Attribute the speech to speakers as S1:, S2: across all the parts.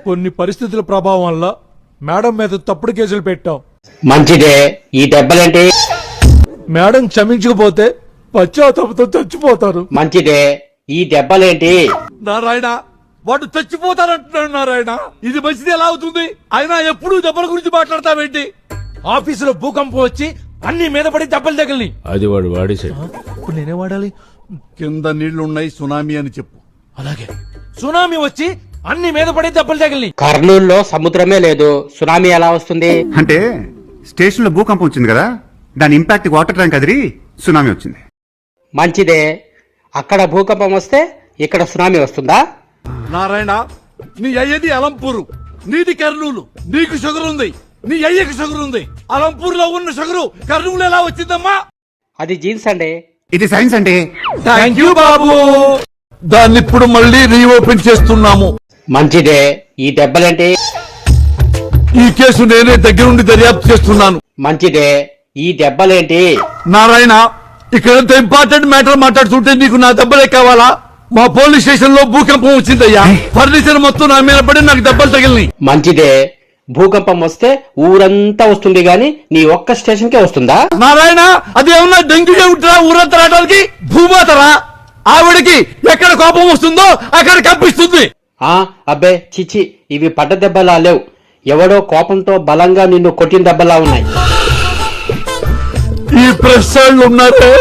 S1: కొన్ని పరిస్థితుల ప్రభావం వల్ల మేడం మీద తప్పుడు కేసులు పెట్టాం.
S2: మంచిదే. ఈ దెబ్బలేంటి?
S1: మేడం క్షమించకపోతే పశ్చాత్తాపంతో చచ్చిపోతారు.
S2: మంచిదే. ఈ దెబ్బలేంటి?
S1: నారాయణ, వాడు చచ్చిపోతారంటున్నాడు నారాయణ. ఇది మంచిది ఎలా అవుతుంది? అయినా ఎప్పుడు దెబ్బల గురించి మాట్లాడతావేంటి? ఆఫీసులో భూకంపం వచ్చి అన్ని మీద పడి దెబ్బలు తగిలి.
S3: అది వాడు వాడేసాడు.
S1: ఇప్పుడు నేనే వాడాలి?
S4: కింద నీళ్లున్నాయి, సునామీ అని చెప్పు.
S1: అలాగే. సునామీ వచ్చి అన్ని మీద పడి దెబ్బలు తగిలి.
S2: కర్నూలులో సముద్రమే లేదు, సునామీ ఎలా వస్తుంది?
S5: అంటే స్టేషన్ లో భూకంపం వచ్చింది కదా, దాని ఇంపాక్ట్ వాటర్ ట్యాంక్ అదిరి సునామీ వచ్చింది.
S2: మంచిదే. అక్కడ భూకంపం వస్తే ఇక్కడ సునామీ వస్తుందా?
S4: నారాయణ, నీ అయ్యది అలంపూరు, నీది కర్నూలు. నీకు షుగర్ ఉంది, నీ అయ్యకి షుగర్ ఉంది. అలంపూర్లో ఉన్న షుగరు కర్నూలు ఎలా వచ్చిందమ్మా?
S2: అది జీన్స్ అండి.
S5: ఇది సైన్స్ అంటే.
S4: థ్యాంక్ యూ బాబు. దాన్ని ఇప్పుడు మళ్ళీ రీఓపెన్ చేస్తున్నాము.
S2: మంచిదే. ఈ దెబ్బలేంటి?
S4: ఈ కేసు నేనే దగ్గరుండి దర్యాప్తు చేస్తున్నాను.
S2: మంచిదే. ఈ దెబ్బలేంటి?
S4: నారాయణ, ఇక్కడంత ఇంపార్టెంట్ మ్యాటర్ మాట్లాడుతుంటే నీకు నా దెబ్బలే కావాలా? మా పోలీస్ స్టేషన్ లో భూకంపం వచ్చిందయ్యా. ఫర్నిచర్ మొత్తం నా మీద పడి నాకు దెబ్బలు తగిలినాయి.
S2: మంచిదే. భూకంపం వస్తే ఊరంతా వస్తుంది గాని నీ ఒక్క స్టేషన్ కే వస్తుందా?
S4: నారాయణ, అది ఏమన్నా డెంగ్యూ ఉంటారా ఊరంతా రావడానికి? భూమాతరా? ఆవిడకి ఎక్కడ కోపం వస్తుందో అక్కడ కంపిస్తుంది.
S2: అబ్బే చిచి, ఇవి పడ్డ దెబ్బలా లేవు. ఎవడో కోపంతో బలంగా నిన్ను కొట్టిన దెబ్బలా ఉన్నాయి.
S4: ఈ ప్రెస్ వాళ్ళు ఉన్నారే.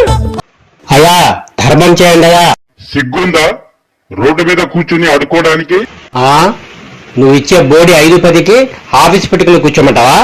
S2: అయ్యా, ధర్మం చేయండి అయ్యా.
S6: సిగ్గుందా రోడ్డు మీద కూర్చుని ఆడుకోవడానికి?
S2: నువ్వు ఇచ్చే బోడి 5-10కి ఆఫీస్ పెట్టుకుని కూర్చోమంటావా?